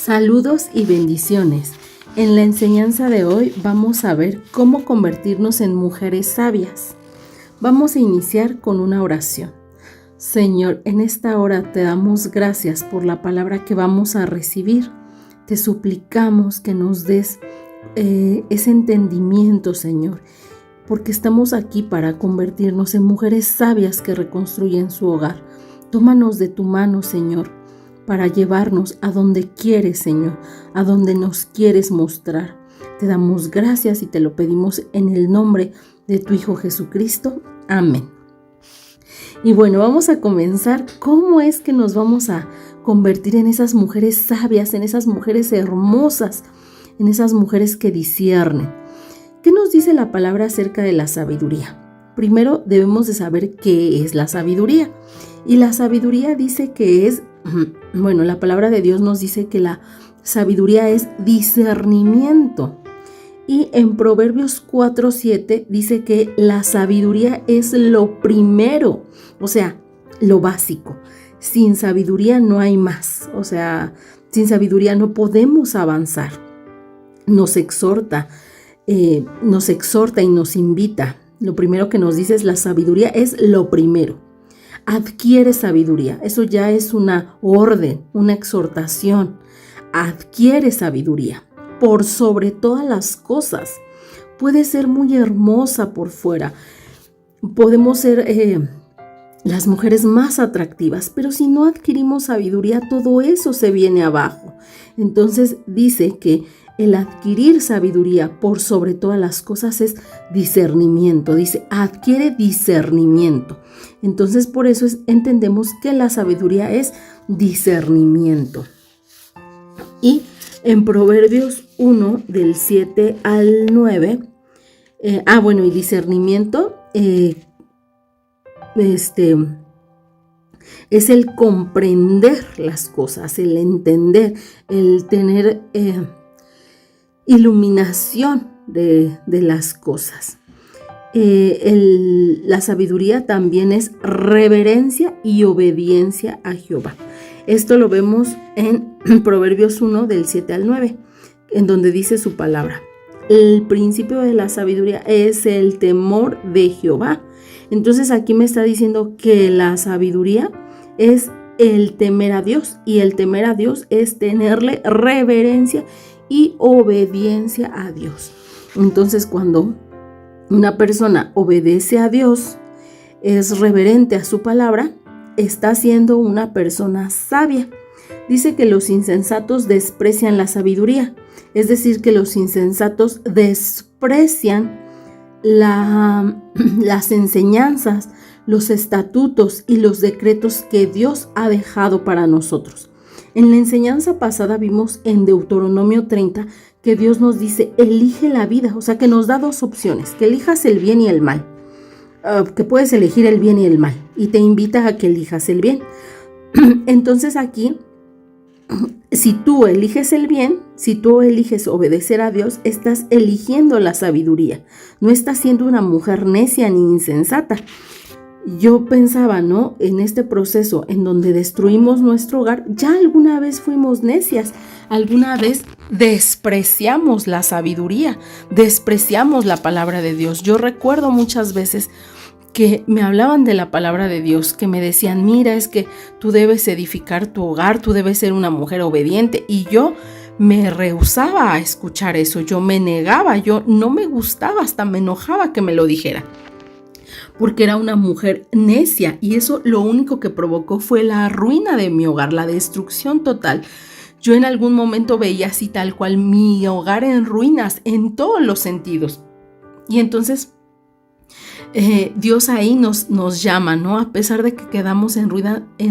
Saludos y bendiciones. En la enseñanza de hoy vamos a ver cómo convertirnos en mujeres sabias. Vamos a iniciar con una oración. Señor, en esta hora te damos gracias por la palabra que vamos a recibir. Te suplicamos que nos des ese entendimiento, Señor, porque estamos aquí para convertirnos en mujeres sabias que reconstruyen su hogar. Tómanos de tu mano, Señor, para llevarnos a donde quieres, Señor, a donde nos quieres mostrar. Te damos gracias y te lo pedimos en el nombre de tu Hijo Jesucristo. Amén. Y bueno, vamos a comenzar. ¿Cómo es que nos vamos a convertir en esas mujeres sabias, en esas mujeres hermosas, en esas mujeres que disciernen? ¿Qué nos dice la palabra acerca de la sabiduría? Primero debemos de saber qué es la sabiduría. Y la sabiduría dice que es, la palabra de Dios nos dice que la sabiduría es discernimiento. Y en Proverbios 4:7 dice que la sabiduría es lo primero, o sea, lo básico. Sin sabiduría no hay más, o sea, sin sabiduría no podemos avanzar. Nos exhorta y nos invita. Lo primero que nos dice es la sabiduría es lo primero. Adquiere sabiduría, eso ya es una orden, una exhortación. Adquiere sabiduría por sobre todas las cosas. Puede ser muy hermosa por fuera, podemos ser las mujeres más atractivas, pero si no adquirimos sabiduría, todo eso se viene abajo. Entonces dice que el adquirir sabiduría por sobre todas las cosas es discernimiento. Dice, adquiere discernimiento. Entonces por eso entendemos que la sabiduría es discernimiento. Y en Proverbios 1 del 7 al 9, y discernimiento es el comprender las cosas, el entender, el tener iluminación de las cosas. La sabiduría también es reverencia y obediencia a Jehová. Esto lo vemos en Proverbios 1 del 7 al 9, en donde dice su palabra. El principio de la sabiduría es el temor de Jehová. Entonces aquí me está diciendo que la sabiduría es el temer a Dios, y el temer a Dios es tenerle reverencia y obediencia a Dios. Entonces cuando una persona obedece a Dios, es reverente a su palabra, está siendo una persona sabia. Dice que los insensatos desprecian la sabiduría, es decir, que los insensatos desprecian las enseñanzas, los estatutos y los decretos que Dios ha dejado para nosotros. En la enseñanza pasada vimos en Deuteronomio 30 que Dios nos dice, elige la vida, o sea que nos da dos opciones, que elijas el bien y el mal, que puedes elegir el bien y el mal, y te invita a que elijas el bien. Entonces aquí, si tú eliges el bien, si tú eliges obedecer a Dios, estás eligiendo la sabiduría, no estás siendo una mujer necia ni insensata. Yo pensaba, en este proceso en donde destruimos nuestro hogar, ya alguna vez fuimos necias, alguna vez despreciamos la sabiduría, despreciamos la palabra de Dios. Yo recuerdo muchas veces que me hablaban de la palabra de Dios, que me decían, mira, es que tú debes edificar tu hogar, tú debes ser una mujer obediente, y yo me rehusaba a escuchar eso, yo me negaba, yo no me gustaba, hasta me enojaba que me lo dijera, porque era una mujer necia, y eso lo único que provocó fue la ruina de mi hogar, la destrucción total. Yo en algún momento veía así tal cual mi hogar en ruinas, en todos los sentidos. Y entonces Dios ahí nos llama, A pesar de que quedamos en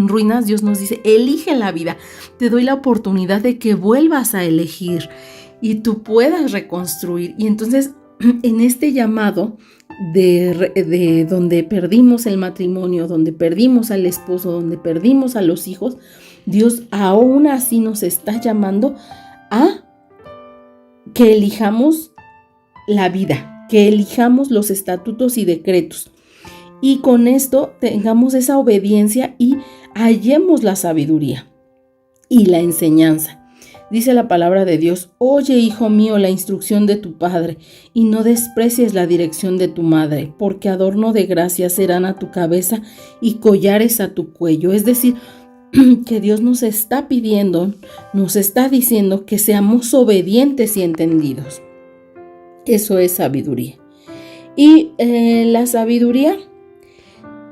ruinas, Dios nos dice, elige la vida, te doy la oportunidad de que vuelvas a elegir y tú puedas reconstruir. Y entonces en este llamado de donde perdimos el matrimonio, donde perdimos al esposo, donde perdimos a los hijos, Dios aún así nos está llamando a que elijamos la vida, que elijamos los estatutos y decretos, y con esto tengamos esa obediencia y hallemos la sabiduría y la enseñanza. Dice la palabra de Dios: oye, hijo mío, la instrucción de tu padre, y no desprecies la dirección de tu madre, porque adorno de gracia serán a tu cabeza y collares a tu cuello. Es decir, que Dios nos está pidiendo, nos está diciendo que seamos obedientes y entendidos. Eso es sabiduría. Y la sabiduría,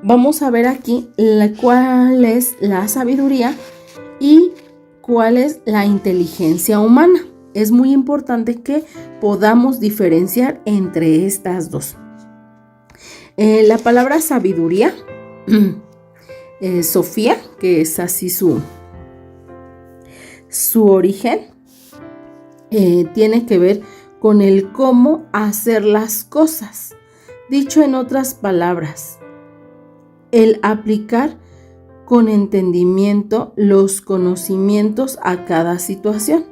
vamos a ver aquí cuál es la sabiduría y cuál es la inteligencia humana. Es muy importante que podamos diferenciar entre estas dos. La palabra sabiduría, Sofía, que es así su origen, tiene que ver con el cómo hacer las cosas. Dicho en otras palabras, el aplicar con entendimiento los conocimientos a cada situación.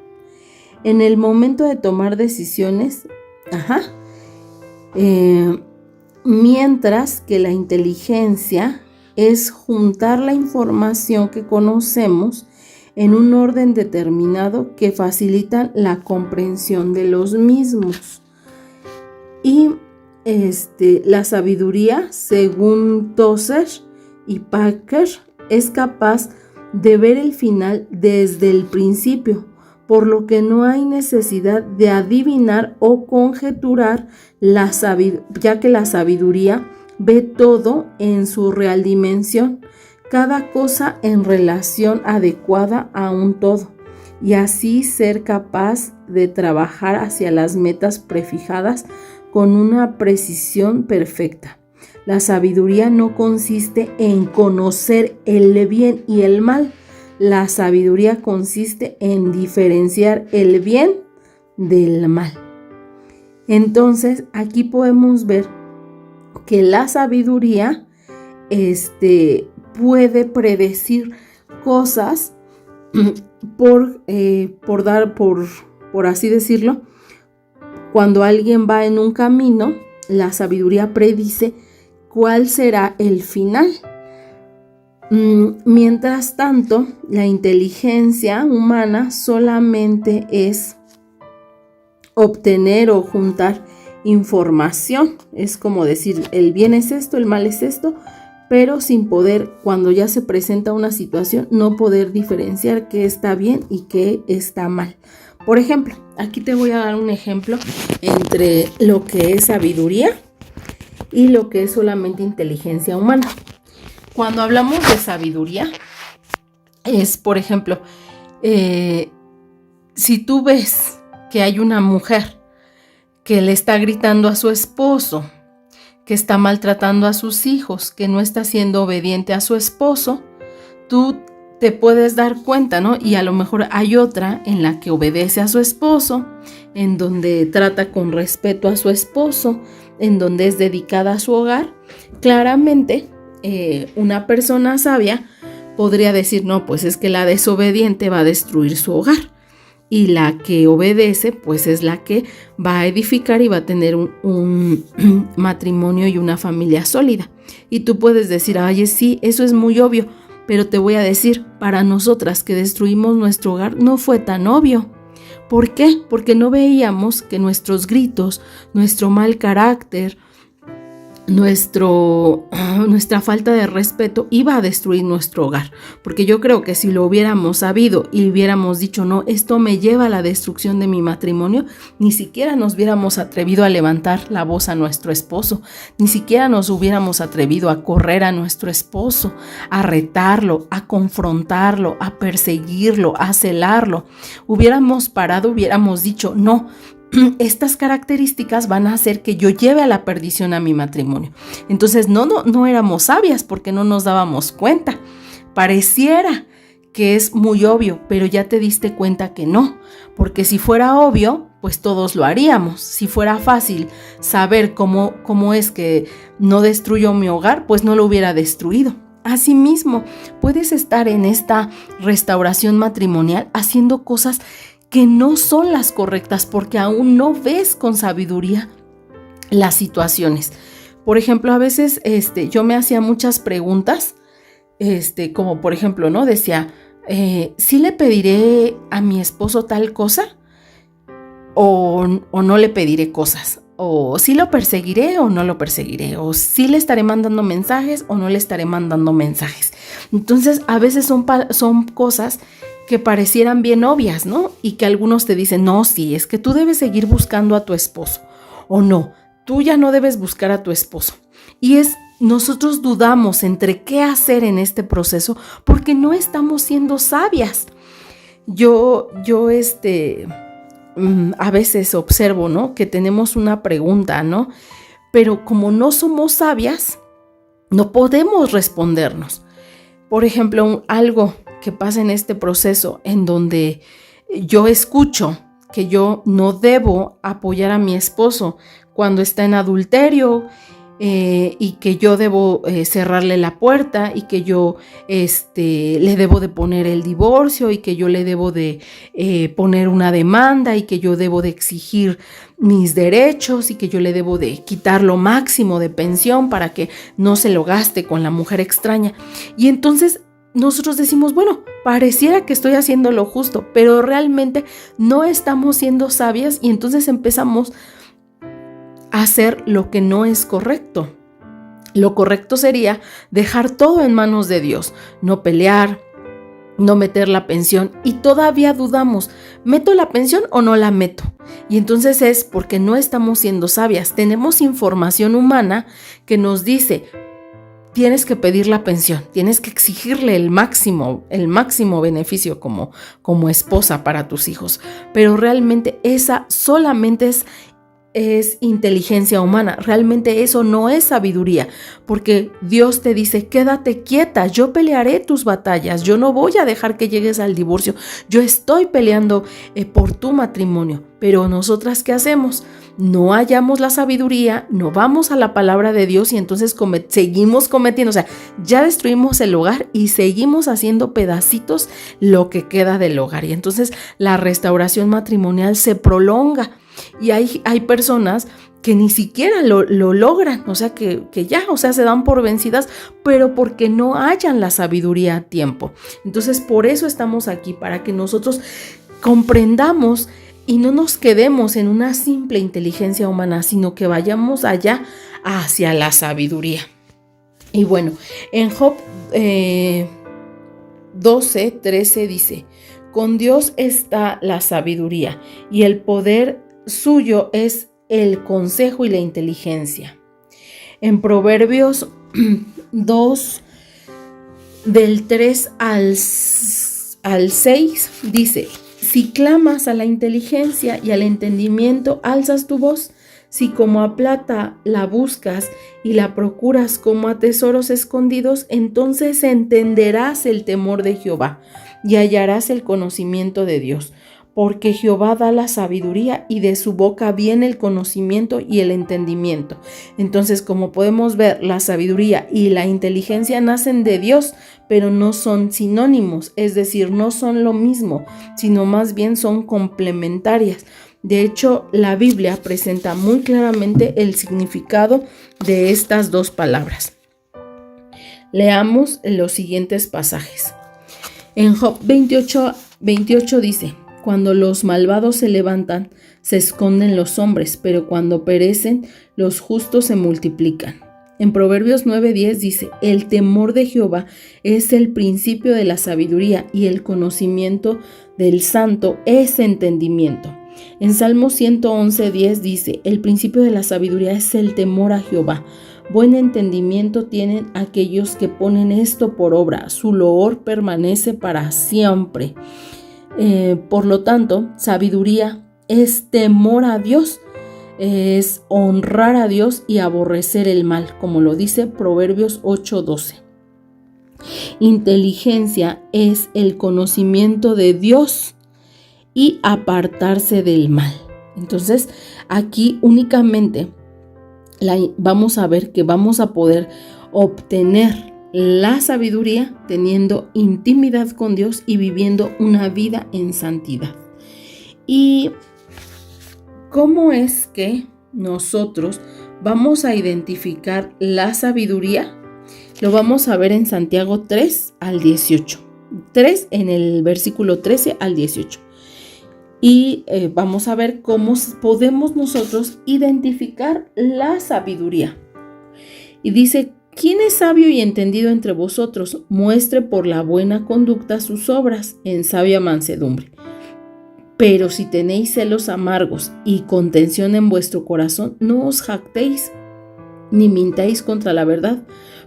En el momento de tomar decisiones, mientras que la inteligencia es juntar la información que conocemos en un orden determinado que facilita la comprensión de los mismos. Y la sabiduría, según Tozer y Parker, es capaz de ver el final desde el principio, por lo que no hay necesidad de adivinar o conjeturar, ya que la sabiduría ve todo en su real dimensión, cada cosa en relación adecuada a un todo, y así ser capaz de trabajar hacia las metas prefijadas con una precisión perfecta. La sabiduría no consiste en conocer el bien y el mal. La sabiduría consiste en diferenciar el bien del mal. Entonces, aquí podemos ver que la sabiduría puede predecir cosas por así decirlo. Cuando alguien va en un camino, la sabiduría predice cuál será el final. Mientras tanto, la inteligencia humana solamente es obtener o juntar información. Es como decir, el bien es esto, el mal es esto, pero sin poder, cuando ya se presenta una situación, no poder diferenciar qué está bien y qué está mal. Por ejemplo, aquí te voy a dar un ejemplo entre lo que es sabiduría y lo que es solamente inteligencia humana. Cuando hablamos de sabiduría, es, por ejemplo, si tú ves que hay una mujer que le está gritando a su esposo, que está maltratando a sus hijos, que no está siendo obediente a su esposo, tú te puedes dar cuenta, ¿no? Y a lo mejor hay otra en la que obedece a su esposo, en donde trata con respeto a su esposo, en donde es dedicada a su hogar. Claramente, una persona sabia podría decir, no, pues es que la desobediente va a destruir su hogar. Y la que obedece, pues es la que va a edificar y va a tener un matrimonio y una familia sólida. Y tú puedes decir, oye, sí, eso es muy obvio, pero te voy a decir, para nosotras que destruimos nuestro hogar no fue tan obvio. ¿Por qué? Porque no veíamos que nuestros gritos, nuestro mal carácter, nuestra falta de respeto iba a destruir nuestro hogar, porque yo creo que si lo hubiéramos sabido y hubiéramos dicho, no, esto me lleva a la destrucción de mi matrimonio, ni siquiera nos hubiéramos atrevido a levantar la voz a nuestro esposo, ni siquiera nos hubiéramos atrevido a correr a nuestro esposo, a retarlo, a confrontarlo, a perseguirlo, a celarlo. Hubiéramos parado, hubiéramos dicho, no, estas características van a hacer que yo lleve a la perdición a mi matrimonio. Entonces no éramos sabias porque no nos dábamos cuenta. Pareciera que es muy obvio, pero ya te diste cuenta que no, porque si fuera obvio, pues todos lo haríamos. Si fuera fácil saber cómo es que no destruyo mi hogar, pues no lo hubiera destruido. Asimismo, puedes estar en esta restauración matrimonial haciendo cosas que no son las correctas porque aún no ves con sabiduría las situaciones. Por ejemplo, a veces yo me hacía muchas preguntas, como por ejemplo, ¿no? Decía, ¿sí le pediré a mi esposo tal cosa? ¿O no le pediré cosas? ¿O sí lo perseguiré o no lo perseguiré? ¿O sí le estaré mandando mensajes o no le estaré mandando mensajes? Entonces, a veces son cosas que parecieran bien obvias, ¿no? Y que algunos te dicen, no, sí, es que tú debes seguir buscando a tu esposo. O no, tú ya no debes buscar a tu esposo. Y nosotros dudamos entre qué hacer en este proceso porque no estamos siendo sabias. Yo a veces observo, ¿no? Que tenemos una pregunta, ¿no? Pero como no somos sabias, no podemos respondernos. Por ejemplo, algo que pasa en este proceso en donde yo escucho que yo no debo apoyar a mi esposo cuando está en adulterio, y que yo debo cerrarle la puerta y que yo le debo de poner el divorcio y que yo le debo de poner una demanda y que yo debo de exigir mis derechos y que yo le debo de quitar lo máximo de pensión para que no se lo gaste con la mujer extraña. Y entonces nosotros decimos, bueno, pareciera que estoy haciendo lo justo, pero realmente no estamos siendo sabias y entonces empezamos hacer lo que no es correcto. Lo correcto sería dejar todo en manos de Dios, no pelear, no meter la pensión y todavía dudamos, ¿meto la pensión o no la meto? Y entonces es porque no estamos siendo sabias. Tenemos información humana que nos dice, tienes que pedir la pensión, tienes que exigirle el máximo beneficio como esposa para tus hijos, pero realmente esa solamente es inteligencia humana. Realmente eso no es sabiduría, porque Dios te dice, quédate quieta, yo pelearé tus batallas, yo no voy a dejar que llegues al divorcio, yo estoy peleando por tu matrimonio. Pero nosotras, ¿qué hacemos? No hallamos la sabiduría, no vamos a la palabra de Dios y entonces seguimos cometiendo, o sea, ya destruimos el hogar y seguimos haciendo pedacitos lo que queda del hogar. Y entonces la restauración matrimonial se prolonga. Y hay personas que ni siquiera lo logran, o sea, que ya, o sea, se dan por vencidas, pero porque no hallan la sabiduría a tiempo. Entonces, por eso estamos aquí, para que nosotros comprendamos y no nos quedemos en una simple inteligencia humana, sino que vayamos allá hacia la sabiduría. Y bueno, en Job 12:13 dice, con Dios está la sabiduría y el poder suyo es el consejo y la inteligencia. En Proverbios 2, del 3 al 6, dice, si clamas a la inteligencia y al entendimiento, alzas tu voz. Si como a plata la buscas y la procuras como a tesoros escondidos, entonces entenderás el temor de Jehová y hallarás el conocimiento de Dios. Porque Jehová da la sabiduría y de su boca viene el conocimiento y el entendimiento. Entonces, como podemos ver, la sabiduría y la inteligencia nacen de Dios, pero no son sinónimos, es decir, no son lo mismo, sino más bien son complementarias. De hecho, la Biblia presenta muy claramente el significado de estas dos palabras. Leamos los siguientes pasajes. En Job 28 dice, cuando los malvados se levantan, se esconden los hombres, pero cuando perecen, los justos se multiplican. En Proverbios 9:10 dice, el temor de Jehová es el principio de la sabiduría y el conocimiento del santo es entendimiento. En Salmo 111:10 dice, el principio de la sabiduría es el temor a Jehová. Buen entendimiento tienen aquellos que ponen esto por obra, su loor permanece para siempre. Por lo tanto, sabiduría es temor a Dios, es honrar a Dios y aborrecer el mal, como lo dice Proverbios 8:12. Inteligencia es el conocimiento de Dios y apartarse del mal. Entonces, aquí únicamente vamos a ver que vamos a poder obtener la sabiduría teniendo intimidad con Dios y viviendo una vida en santidad. ¿Y cómo es que nosotros vamos a identificar la sabiduría? Lo vamos a ver en Santiago 3 al 18. 3 en el versículo 13 al 18. Y vamos a ver cómo podemos nosotros identificar la sabiduría. Y dice: ¿quién es sabio y entendido entre vosotros? Muestre por la buena conducta sus obras en sabia mansedumbre. Pero si tenéis celos amargos y contención en vuestro corazón, no os jactéis, ni mintáis contra la verdad,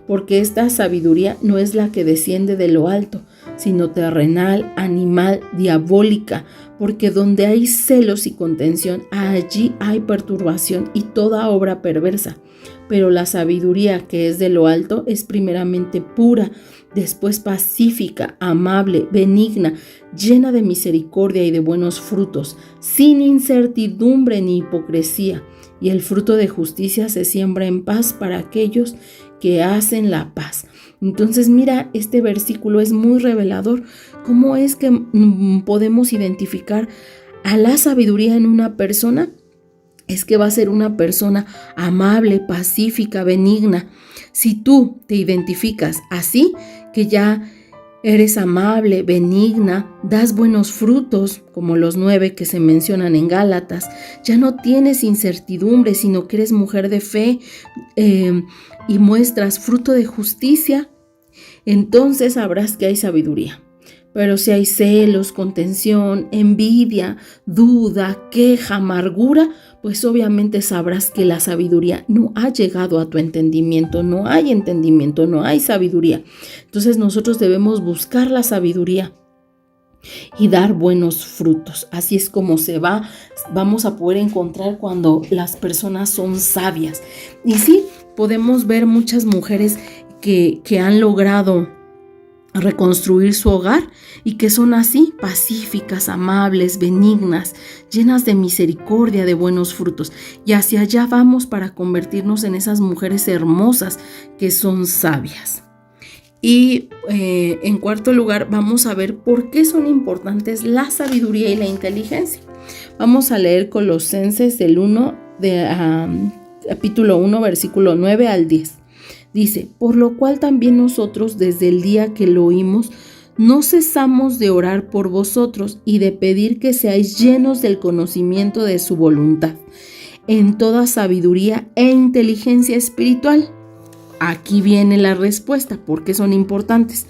porque esta sabiduría no es la que desciende de lo alto, sino terrenal, animal, diabólica, porque donde hay celos y contención, allí hay perturbación y toda obra perversa. Pero la sabiduría que es de lo alto es primeramente pura, después pacífica, amable, benigna, llena de misericordia y de buenos frutos, sin incertidumbre ni hipocresía. Y el fruto de justicia se siembra en paz para aquellos que hacen la paz. Entonces mira, este versículo es muy revelador. ¿Cómo es que podemos identificar a la sabiduría en una persona? Es que va a ser una persona amable, pacífica, benigna. Si tú te identificas así, que ya eres amable, benigna, das buenos frutos, como los 9 que se mencionan en Gálatas, ya no tienes incertidumbre, sino que eres mujer de fe y muestras fruto de justicia, entonces sabrás que hay sabiduría. Pero si hay celos, contención, envidia, duda, queja, amargura, pues obviamente sabrás que la sabiduría no ha llegado a tu entendimiento, no hay sabiduría. Entonces nosotros debemos buscar la sabiduría y dar buenos frutos. Así es como vamos a poder encontrar cuando las personas son sabias. Y sí, podemos ver muchas mujeres que han logrado reconstruir su hogar y que son así, pacíficas, amables, benignas, llenas de misericordia, de buenos frutos. Y hacia allá vamos para convertirnos en esas mujeres hermosas que son sabias. Y en cuarto lugar vamos a ver por qué son importantes la sabiduría y la inteligencia. Vamos a leer Colosenses capítulo 1, versículo 9 al 10. Dice: por lo cual también nosotros desde el día que lo oímos no cesamos de orar por vosotros y de pedir que seáis llenos del conocimiento de su voluntad, en toda sabiduría e inteligencia espiritual. Aquí viene la respuesta, ¿por qué son importantes?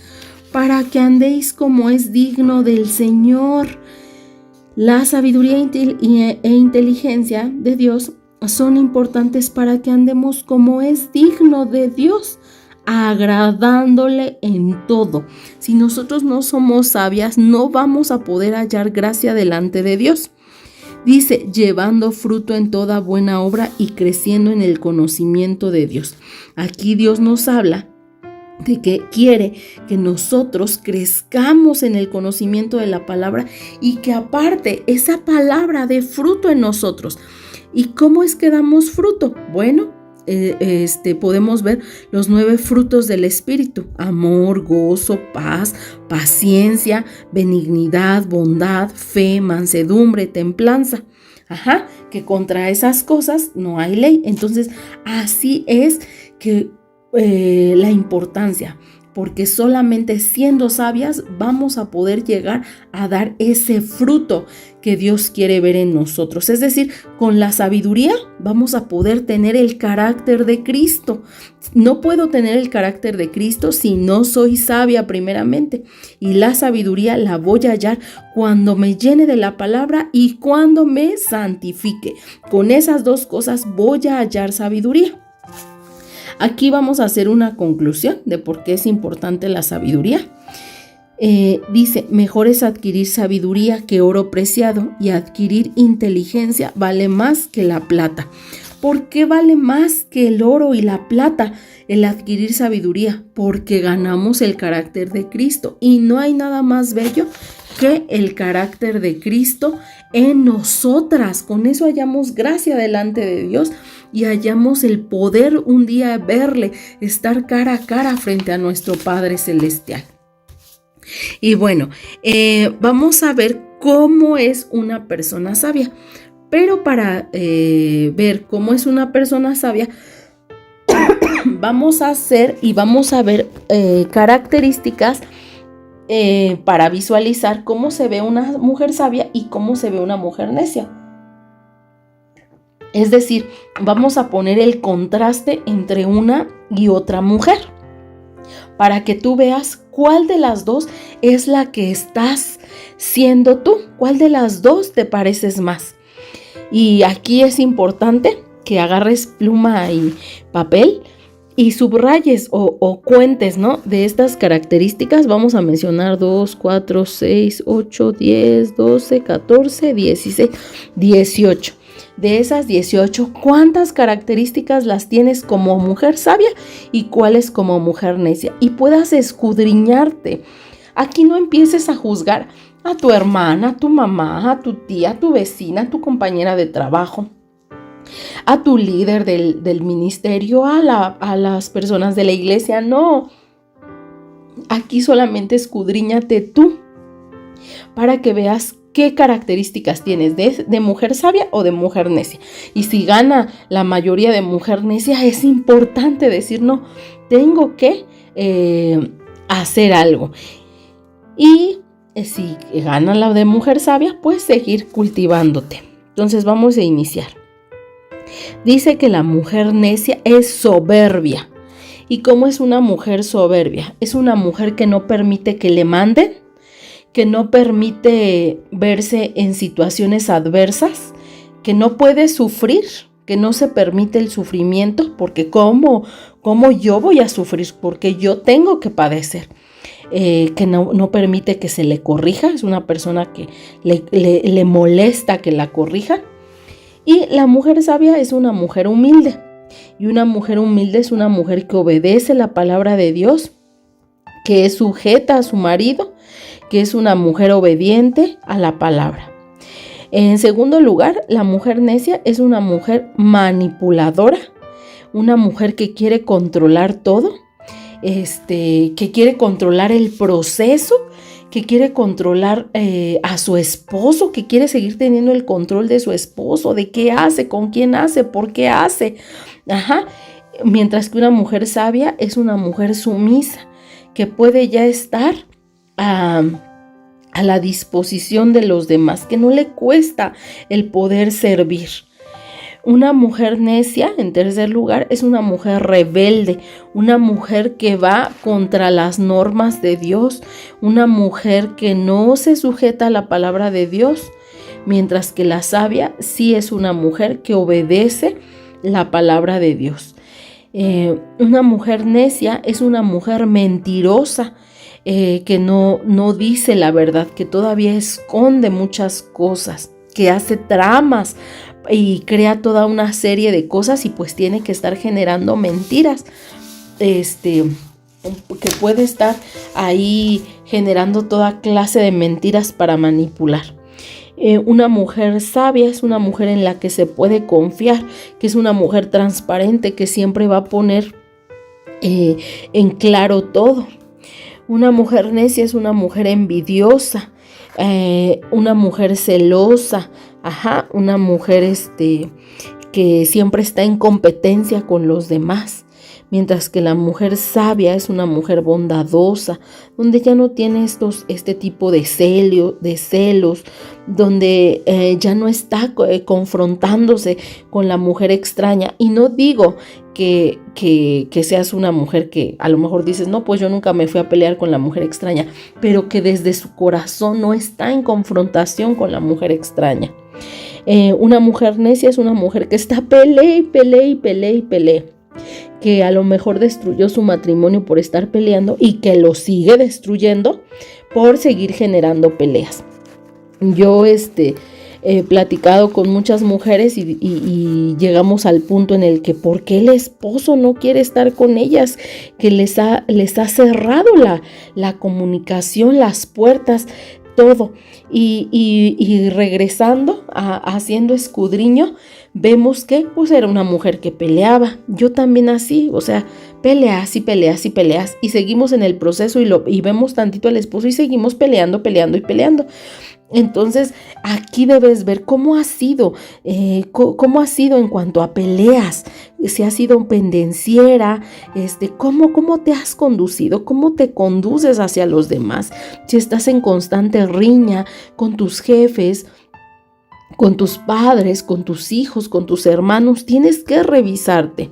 Para que andéis como es digno del Señor. La sabiduría e inteligencia de Dios son importantes para que andemos como es digno de Dios, agradándole en todo. Si nosotros no somos sabias, no vamos a poder hallar gracia delante de Dios. Dice: llevando fruto en toda buena obra y creciendo en el conocimiento de Dios. Aquí Dios nos habla de que quiere que nosotros crezcamos en el conocimiento de la palabra y que aparte esa palabra dé fruto en nosotros. ¿Y cómo es que damos fruto? Bueno, podemos ver los 9 frutos del Espíritu: amor, gozo, paz, paciencia, benignidad, bondad, fe, mansedumbre, templanza. Que contra esas cosas no hay ley. Entonces, así es que la importancia, porque solamente siendo sabias vamos a poder llegar a dar ese fruto que Dios quiere ver en nosotros. Es decir, con la sabiduría vamos a poder tener el carácter de Cristo. No puedo tener el carácter de Cristo si no soy sabia primeramente. Y la sabiduría la voy a hallar cuando me llene de la palabra y cuando me santifique. Con esas dos cosas voy a hallar sabiduría. Aquí vamos a hacer una conclusión de por qué es importante la sabiduría. Dice: mejor es adquirir sabiduría que oro preciado, y adquirir inteligencia vale más que la plata. ¿Por qué vale más que el oro y la plata el adquirir sabiduría? Porque ganamos el carácter de Cristo, y no hay nada más bello que el carácter de Cristo en nosotras. Con eso hallamos gracia delante de Dios y hallamos el poder un día verle, estar cara a cara frente a nuestro Padre Celestial. Y bueno, vamos a ver cómo es una persona sabia. Pero para ver cómo es una persona sabia, vamos a ver características para visualizar cómo se ve una mujer sabia y cómo se ve una mujer necia. Es decir, vamos a poner el contraste entre una y otra mujer para que tú veas cuál de las dos es la que estás siendo tú, cuál de las dos te pareces más. Y aquí es importante que agarres pluma y papel y subrayes o cuentes, ¿no? De estas características vamos a mencionar 2, 4, 6, 8, 10, 12, 14, 16, 18. De esas 18, ¿cuántas características las tienes como mujer sabia y cuáles como mujer necia? Y puedas escudriñarte. Aquí no empieces a juzgar a tu hermana, a tu mamá, a tu tía, a tu vecina, a tu compañera de trabajo, a tu líder del ministerio, a las personas de la iglesia. No, aquí solamente escudriñate tú para que veas qué características tienes de mujer sabia o de mujer necia. Y si gana la mayoría de mujer necia, es importante decir, no, tengo que hacer algo. Y si gana la de mujer sabia, pues seguir cultivándote. Entonces vamos a iniciar. Dice que la mujer necia es soberbia. ¿Y cómo es una mujer soberbia? Es una mujer que no permite que le manden, que no permite verse en situaciones adversas, que no puede sufrir, que no se permite el sufrimiento, porque ¿cómo yo voy a sufrir? Porque yo tengo que padecer. Que no permite que se le corrija, es una persona que le molesta que la corrija. Y la mujer sabia es una mujer humilde, y una mujer humilde es una mujer que obedece la palabra de Dios, que es sujeta a su marido, que es una mujer obediente a la palabra. En segundo lugar, la mujer necia es una mujer manipuladora, una mujer que quiere controlar todo, que quiere controlar el proceso, que quiere controlar a su esposo, que quiere seguir teniendo el control de su esposo, de qué hace, con quién hace, por qué hace. Mientras que una mujer sabia es una mujer sumisa, que puede ya estar a la disposición de los demás, que no le cuesta el poder servir. Una mujer necia, en tercer lugar, es una mujer rebelde, una mujer que va contra las normas de Dios, una mujer que no se sujeta a la palabra de Dios, mientras que la sabia sí es una mujer que obedece la palabra de Dios. Una mujer necia es una mujer mentirosa, que no dice la verdad, que todavía esconde muchas cosas, que hace tramas y crea toda una serie de cosas y pues tiene que estar generando mentiras, que puede estar ahí generando toda clase de mentiras para manipular. Una mujer sabia es una mujer en la que se puede confiar, que es una mujer transparente, que siempre va a poner en claro todo. Una mujer necia es una mujer envidiosa, una mujer celosa, una mujer que siempre está en competencia con los demás. Mientras que la mujer sabia es una mujer bondadosa, donde ya no tiene este tipo de celos, donde ya no está confrontándose con la mujer extraña. Y no digo que seas una mujer que a lo mejor dices, no, pues yo nunca me fui a pelear con la mujer extraña, pero que desde su corazón no está en confrontación con la mujer extraña. Una mujer necia es una mujer que está pelee, que a lo mejor destruyó su matrimonio por estar peleando y que lo sigue destruyendo por seguir generando peleas. Yo he platicado con muchas mujeres y llegamos al punto en el que ¿por qué el esposo no quiere estar con ellas? Que les ha cerrado la comunicación, las puertas, todo. Y regresando haciendo escudriño, vemos que pues era una mujer que peleaba. Yo también así, peleas y peleas y peleas y seguimos en el proceso y vemos tantito al esposo y seguimos peleando, peleando y peleando. Entonces, aquí debes ver cómo ha sido en cuanto a peleas, si has sido pendenciera, cómo te has conducido, cómo te conduces hacia los demás, si estás en constante riña con tus jefes, con tus padres, con tus hijos, con tus hermanos, tienes que revisarte.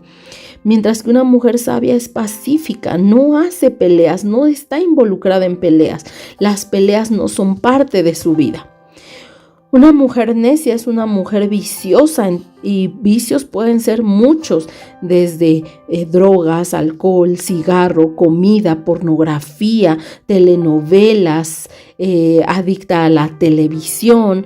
Mientras que una mujer sabia es pacífica, no hace peleas, no está involucrada en peleas. Las peleas no son parte de su vida. Una mujer necia es una mujer viciosa y vicios pueden ser muchos, desde drogas, alcohol, cigarro, comida, pornografía, telenovelas, adicta a la televisión,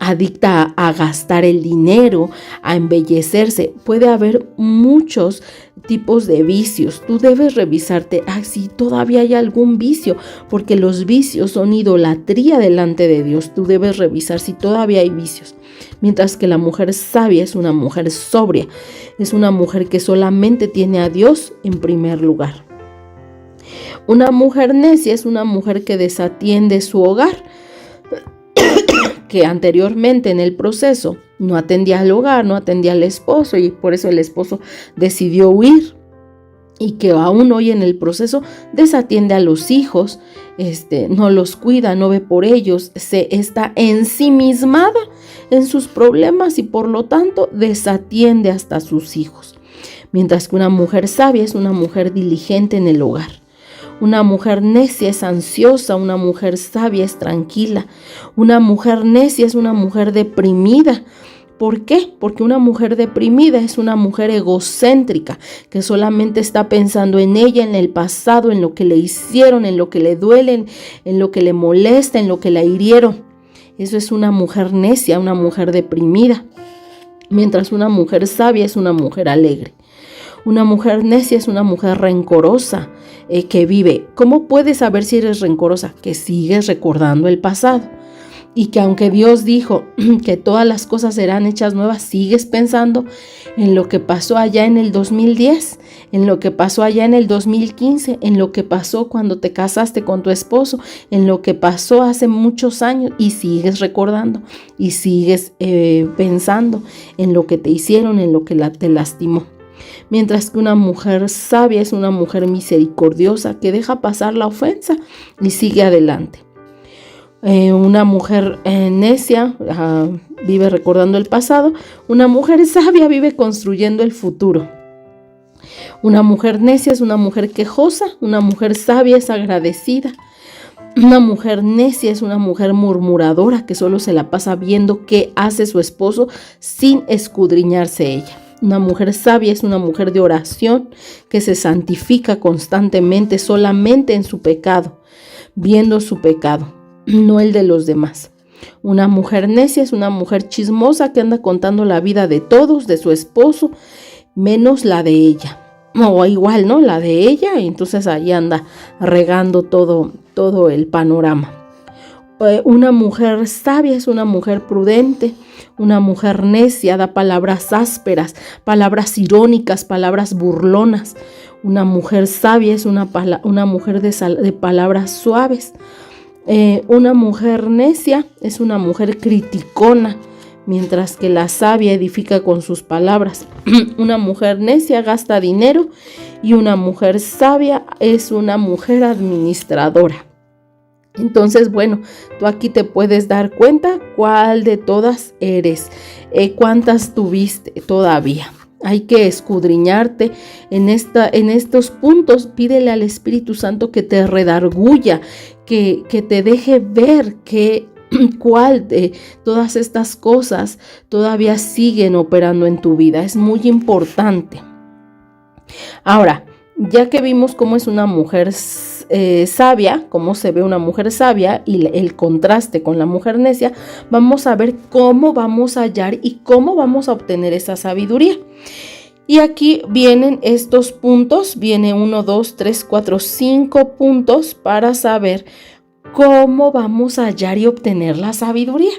adicta a gastar el dinero, a embellecerse. Puede haber muchos tipos de vicios. Tú debes revisarte si todavía hay algún vicio, porque los vicios son idolatría delante de Dios. Tú debes revisar si todavía hay vicios. Mientras que la mujer sabia es una mujer sobria, es una mujer que solamente tiene a Dios en primer lugar. Una mujer necia es una mujer que desatiende su hogar, que anteriormente en el proceso no atendía al hogar, no atendía al esposo y por eso el esposo decidió huir, y que aún hoy en el proceso desatiende a los hijos, no los cuida, no ve por ellos, se está ensimismada en sus problemas y por lo tanto desatiende hasta a sus hijos. Mientras que una mujer sabia es una mujer diligente en el hogar. Una mujer necia es ansiosa, una mujer sabia es tranquila. Una mujer necia es una mujer deprimida. ¿Por qué? Porque una mujer deprimida es una mujer egocéntrica, que solamente está pensando en ella, en el pasado, en lo que le hicieron, en lo que le duelen, en lo que le molesta, en lo que la hirieron. Eso es una mujer necia, una mujer deprimida. Mientras una mujer sabia es una mujer alegre. Una mujer necia es una mujer rencorosa, que vive. ¿Cómo puedes saber si eres rencorosa? Que sigues recordando el pasado. Y que aunque Dios dijo que todas las cosas serán hechas nuevas, sigues pensando en lo que pasó allá en el 2010, en lo que pasó allá en el 2015, en lo que pasó cuando te casaste con tu esposo, en lo que pasó hace muchos años, y sigues recordando y sigues pensando en lo que te hicieron, en lo que te lastimó. Mientras que una mujer sabia es una mujer misericordiosa que deja pasar la ofensa y sigue adelante. Una mujer necia vive recordando el pasado. Una mujer sabia vive construyendo el futuro. Una mujer necia es una mujer quejosa. Una mujer sabia es agradecida. Una mujer necia es una mujer murmuradora que solo se la pasa viendo qué hace su esposo sin escudriñarse ella. Una mujer sabia es una mujer de oración que se santifica constantemente solamente en su pecado, viendo su pecado, no el de los demás. Una mujer necia es una mujer chismosa que anda contando la vida de todos, de su esposo, menos la de ella. O igual, ¿no? La de ella, y entonces ahí anda regando todo el panorama. Una mujer sabia es una mujer prudente. Una mujer necia da palabras ásperas, palabras irónicas, palabras burlonas. Una mujer sabia es una mujer de palabras suaves. Una mujer necia es una mujer criticona, mientras que la sabia edifica con sus palabras. Una mujer necia gasta dinero y una mujer sabia es una mujer administradora. Entonces, bueno, tú aquí te puedes dar cuenta cuál de todas eres, cuántas tuviste todavía. Hay que escudriñarte en estos puntos. Pídele al Espíritu Santo que te redarguya, que te deje ver cuál de todas estas cosas todavía siguen operando en tu vida. Es muy importante. Ahora, ya que vimos cómo es una mujer sabia, cómo se ve una mujer sabia y el contraste con la mujer necia, vamos a ver cómo vamos a hallar y cómo vamos a obtener esa sabiduría. Y aquí vienen estos puntos, viene 1, 2, 3, 4, 5 puntos para saber cómo vamos a hallar y obtener la sabiduría.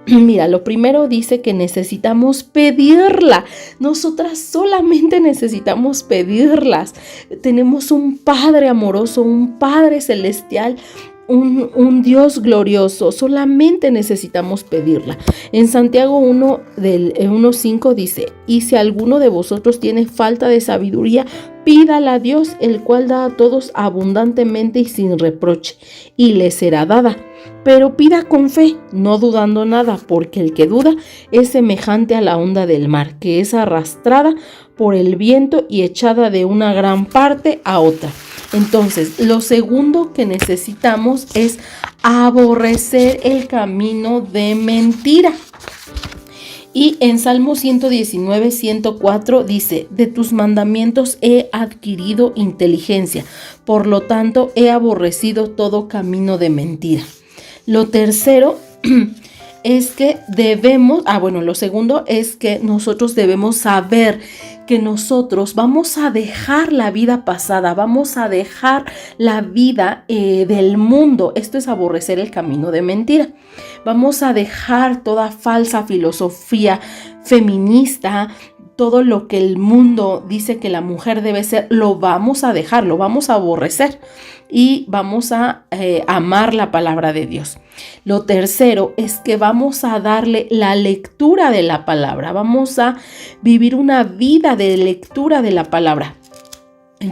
Mira, lo primero dice que necesitamos pedirla. Nosotras solamente necesitamos pedirlas. Tenemos un Padre amoroso, un Padre celestial, un Dios glorioso. Solamente necesitamos pedirla. En Santiago 1, del 1:5 dice: y si alguno de vosotros tiene falta de sabiduría, pídala a Dios, el cual da a todos abundantemente y sin reproche, y le será dada. Pero pida con fe, no dudando nada, porque el que duda es semejante a la onda del mar, que es arrastrada por el viento y echada de una gran parte a otra. Entonces, lo segundo que necesitamos es aborrecer el camino de mentira. Y en Salmo 119, 104 dice: de tus mandamientos he adquirido inteligencia, por lo tanto he aborrecido todo camino de mentira. Lo tercero es que lo segundo es que nosotros debemos saber que nosotros vamos a dejar la vida pasada, vamos a dejar la vida del mundo. Esto es aborrecer el camino de mentira. Vamos a dejar toda falsa filosofía feminista, todo lo que el mundo dice que la mujer debe ser, lo vamos a dejar, lo vamos a aborrecer y vamos a amar la palabra de Dios. Lo tercero es que vamos a darle la lectura de la palabra, vamos a vivir una vida de lectura de la palabra.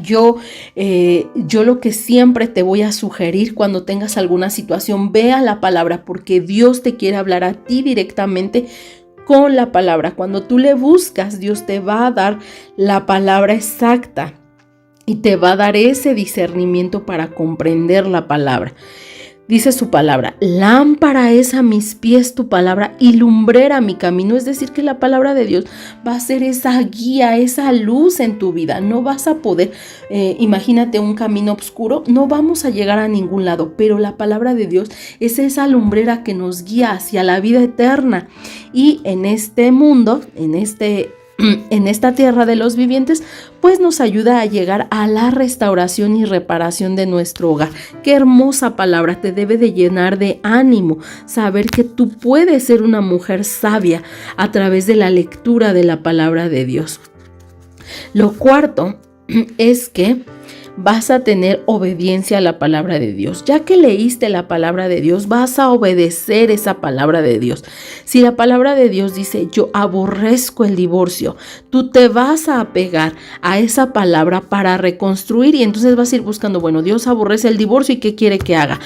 Yo lo que siempre te voy a sugerir cuando tengas alguna situación, vea la palabra, porque Dios te quiere hablar a ti directamente con la palabra. Cuando tú le buscas, Dios te va a dar la palabra exacta y te va a dar ese discernimiento para comprender la palabra. Dice su palabra: lámpara es a mis pies tu palabra y lumbrera mi camino. Es decir, que la palabra de Dios va a ser esa guía, esa luz en tu vida. No vas a poder, imagínate un camino oscuro, no vamos a llegar a ningún lado, pero la palabra de Dios es esa lumbrera que nos guía hacia la vida eterna. Y en este mundo, en esta tierra de los vivientes, pues nos ayuda a llegar a la restauración y reparación de nuestro hogar. Qué hermosa palabra, te debe de llenar de ánimo saber que tú puedes ser una mujer sabia a través de la lectura de la palabra de Dios. Lo cuarto es que vas a tener obediencia a la palabra de Dios. Ya que leíste la palabra de Dios, vas a obedecer esa palabra de Dios. Si la palabra de Dios dice: yo aborrezco el divorcio, tú te vas a apegar a esa palabra para reconstruir, y entonces vas a ir buscando, bueno, Dios aborrece el divorcio y ¿qué quiere que haga?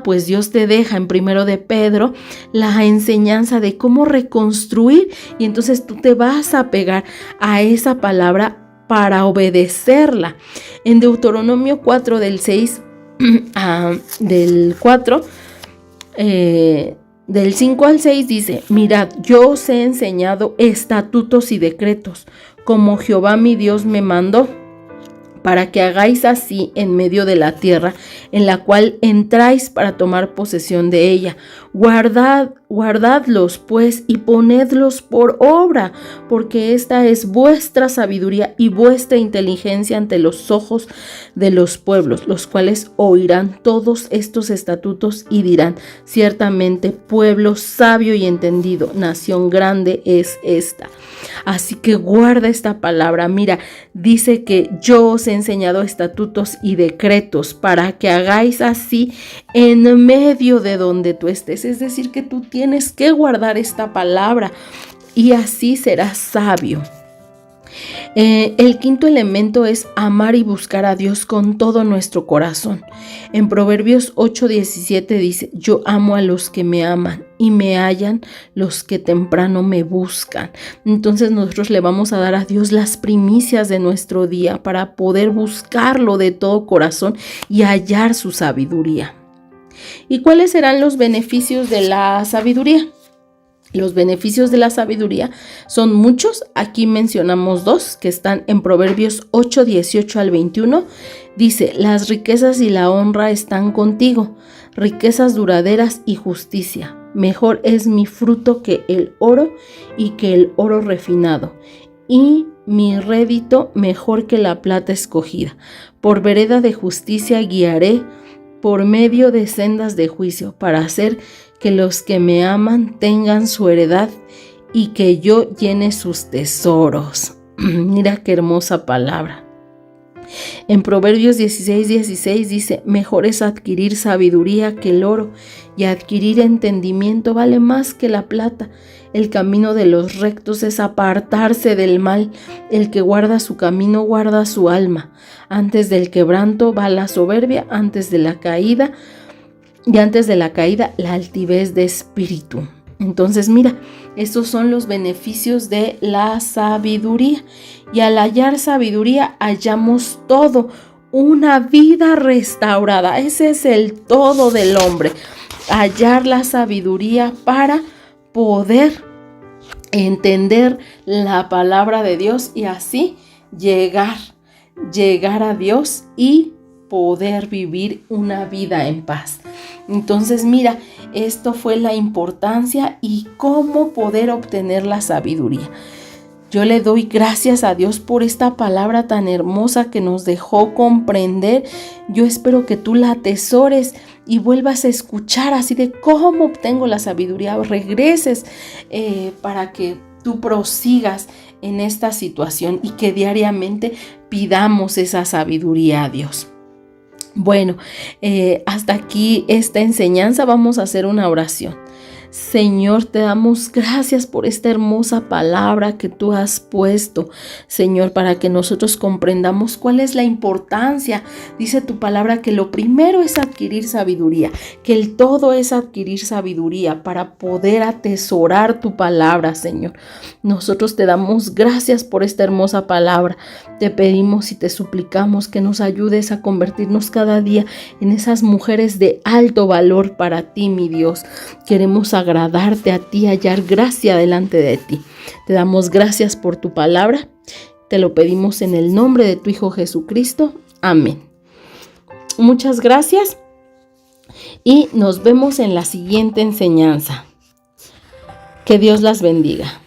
Pues Dios te deja en 1 de Pedro la enseñanza de cómo reconstruir, y entonces tú te vas a apegar a esa palabra para obedecerla. En Deuteronomio 4 del 6 del 4 del 5 al 6 dice: mirad, yo os he enseñado estatutos y decretos, como Jehová mi Dios me mandó, para que hagáis así en medio de la tierra en la cual entráis para tomar posesión de ella. Guardadlos pues y ponedlos por obra, porque esta es vuestra sabiduría y vuestra inteligencia ante los ojos de los pueblos, los cuales oirán todos estos estatutos y dirán: ciertamente pueblo sabio y entendido, nación grande es esta. Así que guarda esta palabra. Mira, dice que yo os he enseñado estatutos y decretos para que hagáis así en medio de donde tú estés. Es decir, que tú tienes que guardar esta palabra y así serás sabio. El quinto elemento es amar y buscar a Dios con todo nuestro corazón. En Proverbios 8:17 dice: yo amo a los que me aman y me hallan los que temprano me buscan. Entonces nosotros le vamos a dar a Dios las primicias de nuestro día para poder buscarlo de todo corazón y hallar su sabiduría. ¿Y cuáles serán los beneficios de la sabiduría? Los beneficios de la sabiduría son muchos. Aquí mencionamos dos que están en Proverbios 8:18 al 21. Dice: las riquezas y la honra están contigo, riquezas duraderas y justicia. Mejor es mi fruto que el oro y que el oro refinado, y mi rédito mejor que la plata escogida. Por vereda de justicia guiaré, por medio de sendas de juicio, para hacer que los que me aman tengan su heredad y que yo llene sus tesoros. Mira qué hermosa palabra. En Proverbios 16:16 dice: mejor es adquirir sabiduría que el oro, y adquirir entendimiento vale más que la plata. El camino de los rectos es apartarse del mal. El que guarda su camino guarda su alma. Antes del quebranto va la soberbia, antes de la caída la altivez de espíritu. Entonces mira, estos son los beneficios de la sabiduría. Y al hallar sabiduría hallamos todo, una vida restaurada. Ese es el todo del hombre. Hallar la sabiduría para poder entender la palabra de Dios y así llegar a Dios y poder vivir una vida en paz. Entonces mira, esto fue la importancia y cómo poder obtener la sabiduría. Yo le doy gracias a Dios por esta palabra tan hermosa que nos dejó comprender. Yo espero que tú la atesores y vuelvas a escuchar así de cómo obtengo la sabiduría. Regreses para que tú prosigas en esta situación y que diariamente pidamos esa sabiduría a Dios. Bueno, hasta aquí esta enseñanza. Vamos a hacer una oración. Señor, te damos gracias por esta hermosa palabra que tú has puesto, Señor, para que nosotros comprendamos cuál es la importancia. Dice tu palabra que lo primero es adquirir sabiduría, que el todo es adquirir sabiduría para poder atesorar tu palabra, Señor. Nosotros te damos gracias por esta hermosa palabra. Te pedimos y te suplicamos que nos ayudes a convertirnos cada día en esas mujeres de alto valor para ti, mi Dios. Queremos agradarte a ti, hallar gracia delante de ti. Te damos gracias por tu palabra. Te lo pedimos en el nombre de tu Hijo Jesucristo. Amén. Muchas gracias y nos vemos en la siguiente enseñanza. Que Dios las bendiga.